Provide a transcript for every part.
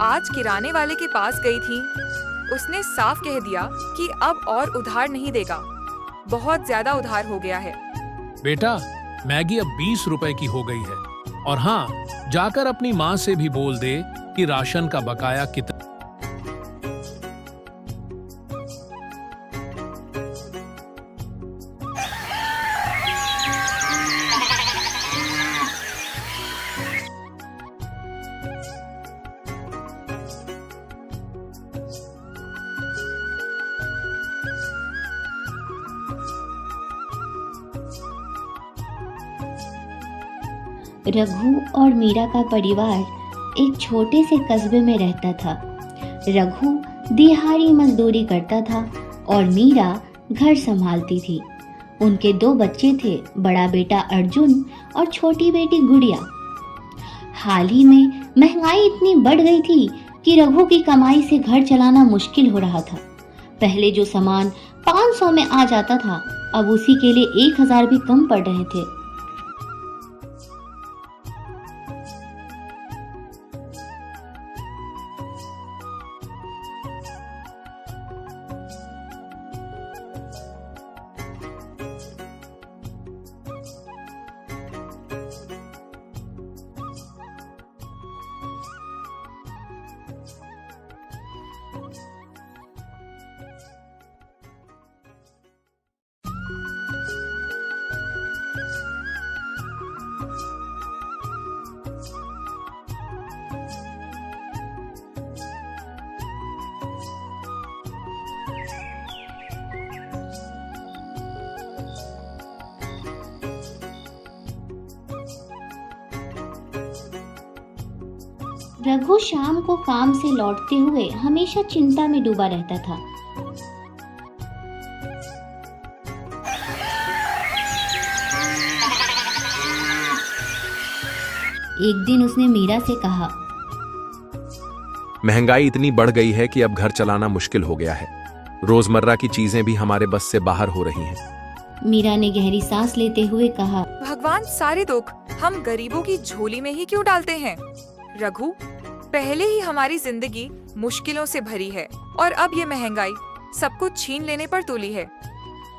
आज किराने वाले के पास गई थी। उसने साफ कह दिया कि अब और उधार नहीं देगा, बहुत ज्यादा उधार हो गया है। बेटा, मैगी अब 20 रुपए की हो गई है। और हाँ, जाकर अपनी माँ से भी बोल दे कि राशन का बकाया कितना। रघु और मीरा का परिवार एक छोटे से कस्बे में रहता था। रघु दिहाड़ी मजदूरी करता था और मीरा घर संभालती थी। उनके 2 बच्चे थे, बड़ा बेटा अर्जुन और छोटी बेटी गुड़िया। हाल ही में महंगाई इतनी बढ़ गई थी कि रघु की कमाई से घर चलाना मुश्किल हो रहा था। पहले जो सामान 500 में आ जाता था, अब उसी के लिए 1000 भी कम पड़ रहे थे। रघु शाम को काम से लौटते हुए हमेशा चिंता में डूबा रहता था। एक दिन उसने मीरा से कहा, महंगाई इतनी बढ़ गई है कि अब घर चलाना मुश्किल हो गया है। रोजमर्रा की चीजें भी हमारे बस से बाहर हो रही हैं। मीरा ने गहरी सांस लेते हुए कहा, भगवान सारे दुख हम गरीबों की झोली में ही क्यों डालते हैं? रघु, पहले ही हमारी जिंदगी मुश्किलों से भरी है और अब ये महंगाई सब कुछ छीन लेने पर तुली है।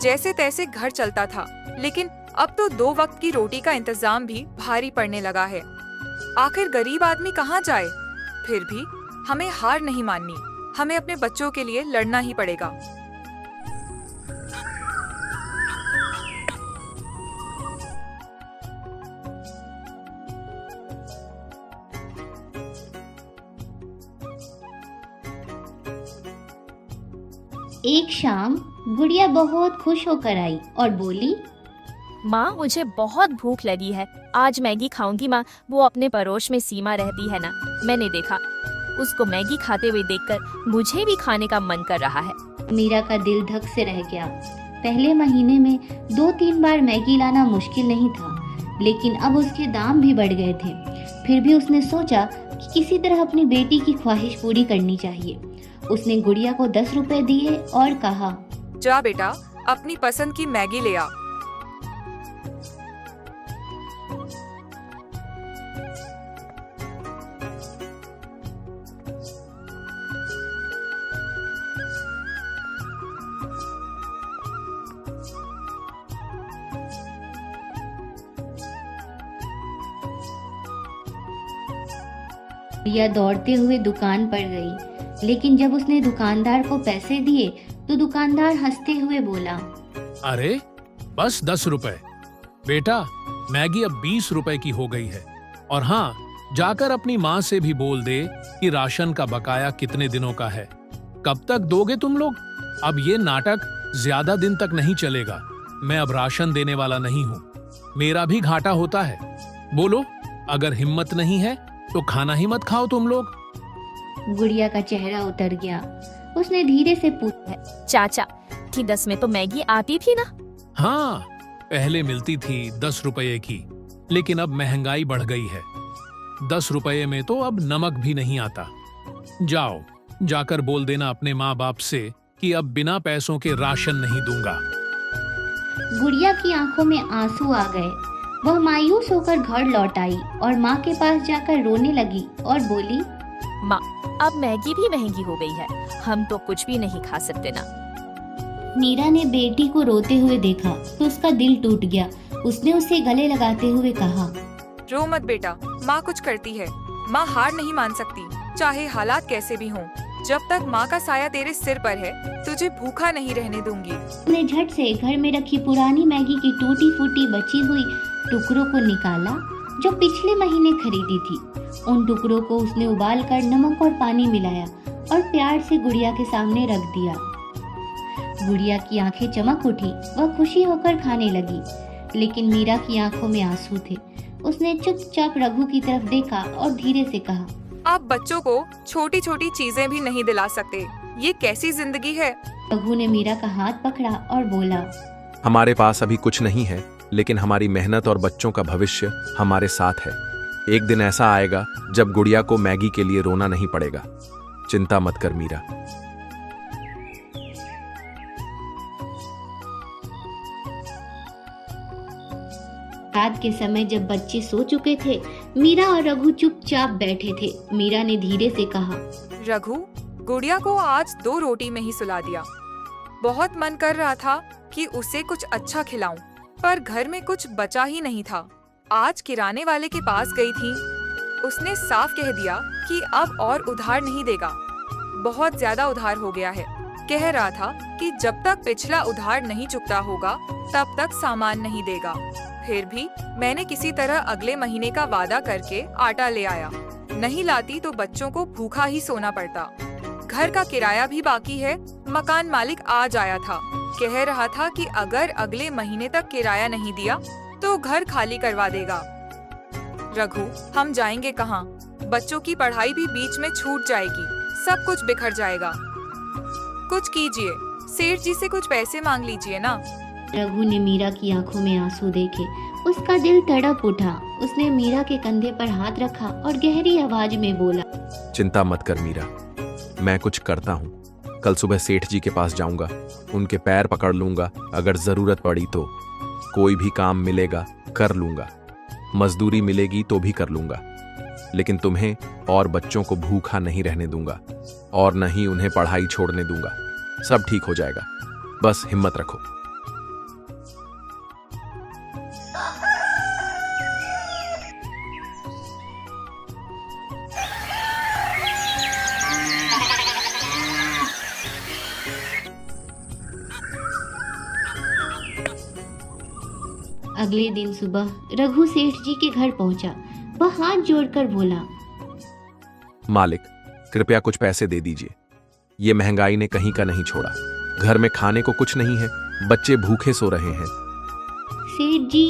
जैसे तैसे घर चलता था, लेकिन अब तो 2 वक्त की रोटी का इंतजाम भी भारी पड़ने लगा है। आखिर गरीब आदमी कहाँ जाए? फिर भी हमें हार नहीं माननी, हमें अपने बच्चों के लिए लड़ना ही पड़ेगा। एक शाम गुड़िया बहुत खुश होकर आई और बोली, माँ, मुझे बहुत भूख लगी है, आज मैगी खाऊंगी। माँ, वो अपने पड़ोस में सीमा रहती है ना, मैंने देखा, उसको मैगी खाते हुए देखकर मुझे भी खाने का मन कर रहा है। मीरा का दिल धक से रह गया। पहले महीने में 2-3 बार मैगी लाना मुश्किल नहीं था, लेकिन अब उसके दाम भी बढ़ गए थे। फिर भी उसने सोचा कि किसी तरह अपनी बेटी की ख्वाहिश पूरी करनी चाहिए। उसने गुड़िया को 10 रुपए दिए और कहा, जा बेटा, अपनी पसंद की मैगी ले आ। गुड़िया दौड़ते हुए दुकान पर गई, लेकिन जब उसने दुकानदार को पैसे दिए तो दुकानदार हंसते हुए बोला, अरे बस 10 रुपए। बेटा, मैगी अब 20 रुपए की हो गई है। और हाँ, जाकर अपनी माँ से भी बोल दे कि राशन का बकाया कितने दिनों का है। कब तक दोगे तुम लोग? अब ये नाटक ज्यादा दिन तक नहीं चलेगा। मैं अब राशन देने वाला नहीं हूँ, मेरा भी घाटा होता है। बोलो, अगर हिम्मत नहीं है तो खाना ही मत खाओ तुम लोग। गुड़िया का चेहरा उतर गया। उसने धीरे से पूछा, चाचा, कि 10 में तो मैगी आती थी ना? हाँ, पहले मिलती थी 10 रुपये की, लेकिन अब महंगाई बढ़ गई है। 10 रुपये में तो अब नमक भी नहीं आता। जाओ, जाकर बोल देना अपने माँ बाप से कि अब बिना पैसों के राशन नहीं दूंगा। गुड़िया की आंखों में आंसू आ गए। वह मायूस होकर घर लौट आई और माँ के पास जाकर रोने लगी और बोली, माँ, अब मैगी भी महंगी हो गई है, हम तो कुछ भी नहीं खा सकते ना। मीरा ने बेटी को रोते हुए देखा तो उसका दिल टूट गया। उसने उसे गले लगाते हुए कहा, रो मत बेटा, माँ कुछ करती है। माँ हार नहीं मान सकती, चाहे हालात कैसे भी हों। जब तक माँ का साया तेरे सिर पर है, तुझे भूखा नहीं रहने दूंगी। उसने झट से घर में रखी पुरानी मैगी की टूटी फूटी बची हुई टुकड़ों को निकाला जो पिछले महीने खरीदी थी। उन टुकड़ों को उसने उबालकर नमक और पानी मिलाया और प्यार से गुड़िया के सामने रख दिया। गुड़िया की आंखें चमक उठी, वह खुशी होकर खाने लगी, लेकिन मीरा की आंखों में आंसू थे। उसने चुपचाप रघु की तरफ देखा और धीरे से कहा, आप बच्चों को छोटी छोटी चीजें भी नहीं दिला सकते, ये कैसी जिंदगी है। रघु ने मीरा का हाथ पकड़ा और बोला, हमारे पास अभी कुछ नहीं है, लेकिन हमारी मेहनत और बच्चों का भविष्य हमारे साथ है। एक दिन ऐसा आएगा जब गुड़िया को मैगी के लिए रोना नहीं पड़ेगा। चिंता मत कर मीरा। रात के समय जब बच्चे सो चुके थे, मीरा और रघु चुपचाप बैठे थे। मीरा ने धीरे से कहा, रघु, गुड़िया को आज 2 रोटी में ही सुला दिया। बहुत मन कर रहा था कि उसे कुछ अच्छा खिलाऊं, पर घर में कुछ बचा ही नहीं था। आज किराने वाले के पास गई थी, उसने साफ कह दिया कि अब और उधार नहीं देगा, बहुत ज्यादा उधार हो गया है। कह रहा था कि जब तक पिछला उधार नहीं चुकता होगा तब तक सामान नहीं देगा। फिर भी मैंने किसी तरह अगले महीने का वादा करके आटा ले आया, नहीं लाती तो बच्चों को भूखा ही सोना पड़ता। घर का किराया भी बाकी है। मकान मालिक आज आया था, कह रहा था कि अगर अगले महीने तक किराया नहीं दिया तो घर खाली करवा देगा। रघु, हम जाएंगे कहाँ? बच्चों की पढ़ाई भी बीच में छूट जाएगी, सब कुछ बिखर जाएगा। कुछ कीजिए, सेठ जी से कुछ पैसे मांग लीजिए ना। रघु ने मीरा की आंखों में आंसू देखे, उसका दिल तड़प उठा। उसने मीरा के कंधे पर हाथ रखा और गहरी आवाज में बोला, चिंता मत कर मीरा, मैं कुछ करता हूँ। कल सुबह सेठ जी के पास जाऊंगा, उनके पैर पकड़ लूंगा। अगर जरूरत पड़ी तो कोई भी काम मिलेगा कर लूंगा, मजदूरी मिलेगी तो भी कर लूंगा, लेकिन तुम्हें और बच्चों को भूखा नहीं रहने दूंगा और न ही उन्हें पढ़ाई छोड़ने दूंगा। सब ठीक हो जाएगा, बस हिम्मत रखो। अगले दिन सुबह रघु सेठ जी के घर पहुंचा। वह हाथ जोड़कर बोला, मालिक, कृपया कुछ पैसे दे दीजिए। ये महंगाई ने कहीं का नहीं छोड़ा। घर में खाने को कुछ नहीं है, बच्चे भूखे सो रहे हैं। सेठ जी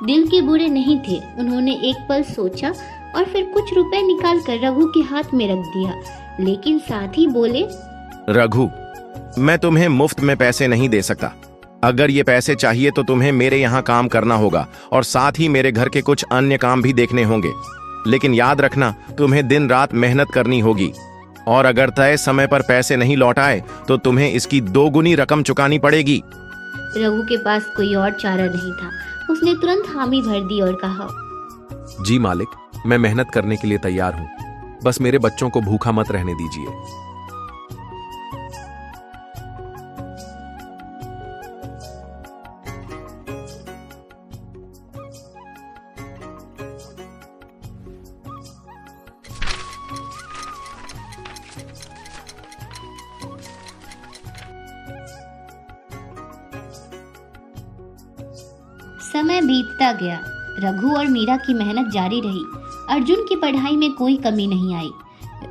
दिल के बुरे नहीं थे। उन्होंने एक पल सोचा और फिर कुछ रुपए निकाल कर रघु के हाथ में रख दिया, लेकिन साथ ही बोले, रघु, मैं तुम्हें मुफ्त में पैसे नहीं दे सकता। अगर ये पैसे चाहिए तो तुम्हें मेरे यहाँ काम करना होगा और साथ ही मेरे घर के कुछ अन्य काम भी देखने होंगे। लेकिन याद रखना, तुम्हें दिन रात मेहनत करनी होगी और अगर तय समय पर पैसे नहीं लौटाए तो तुम्हें इसकी 2 गुनी रकम चुकानी पड़ेगी। रघु के पास कोई और चारा नहीं था। उसने तुरंत हामी भर दी और कहा, जी मालिक, मैं मेहनत करने के लिए तैयार हूँ, बस मेरे बच्चों को भूखा मत रहने दीजिए। समय बीतता गया। रघु और मीरा की मेहनत जारी रही। अर्जुन की पढ़ाई में कोई कमी नहीं आई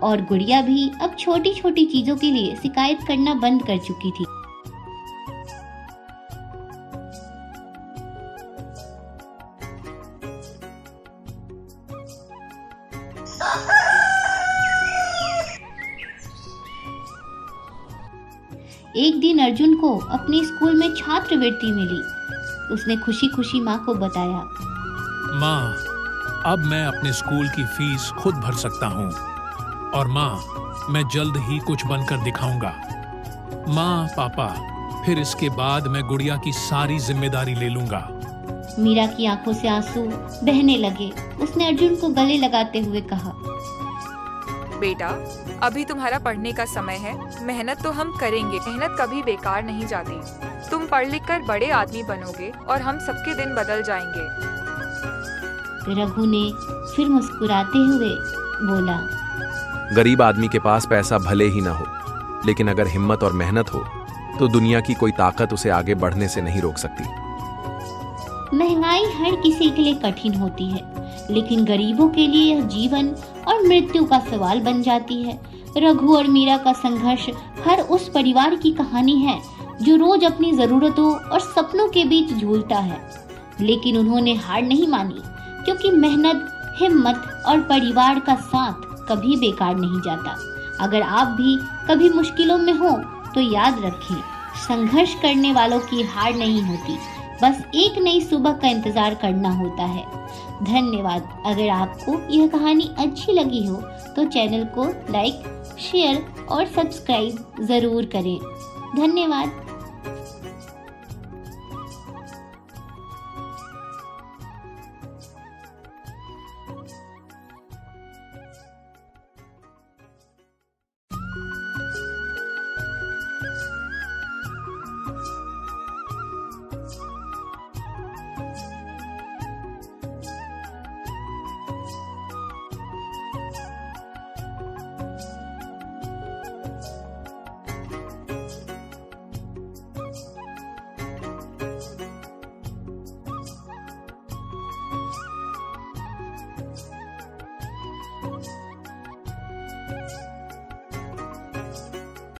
और गुड़िया भी अब छोटी छोटी चीजों के लिए शिकायत करना बंद कर चुकी थी। एक दिन अर्जुन को अपने स्कूल में छात्रवृत्ति मिली। उसने खुशी खुशी माँ को बताया, माँ, अब मैं अपने स्कूल की फीस खुद भर सकता हूँ और माँ, मैं जल्द ही कुछ बनकर दिखाऊंगा। माँ, पापा, फिर इसके बाद मैं गुड़िया की सारी जिम्मेदारी ले लूंगा। मीरा की आंखों से आंसू बहने लगे। उसने अर्जुन को गले लगाते हुए कहा, बेटा, अभी तुम्हारा पढ़ने का समय है। मेहनत तो हम करेंगे, मेहनत कभी बेकार नहीं जाती। तुम पढ़ लिख कर बड़े आदमी बनोगे और हम सबके दिन बदल जाएंगे। रघु ने फिर मुस्कुराते हुए बोला, गरीब आदमी के पास पैसा भले ही ना हो, लेकिन अगर हिम्मत और मेहनत हो तो दुनिया की कोई ताकत उसे आगे बढ़ने से नहीं रोक सकती। महंगाई हर किसी के लिए कठिन होती है, लेकिन गरीबों के लिए यह जीवन और मृत्यु का सवाल बन जाती है। रघु और मीरा का संघर्ष हर उस परिवार की कहानी है जो रोज अपनी जरूरतों और सपनों के बीच झूलता है, लेकिन उन्होंने हार नहीं मानी, क्योंकि मेहनत, हिम्मत और परिवार का साथ कभी बेकार नहीं जाता। अगर आप भी कभी मुश्किलों में हो तो याद रखें, संघर्ष करने वालों की हार नहीं होती, बस एक नई सुबह का इंतजार करना होता है। धन्यवाद। अगर आपको यह कहानी अच्छी लगी हो तो चैनल को लाइक, शेयर और सब्सक्राइब जरूर करें। धन्यवाद।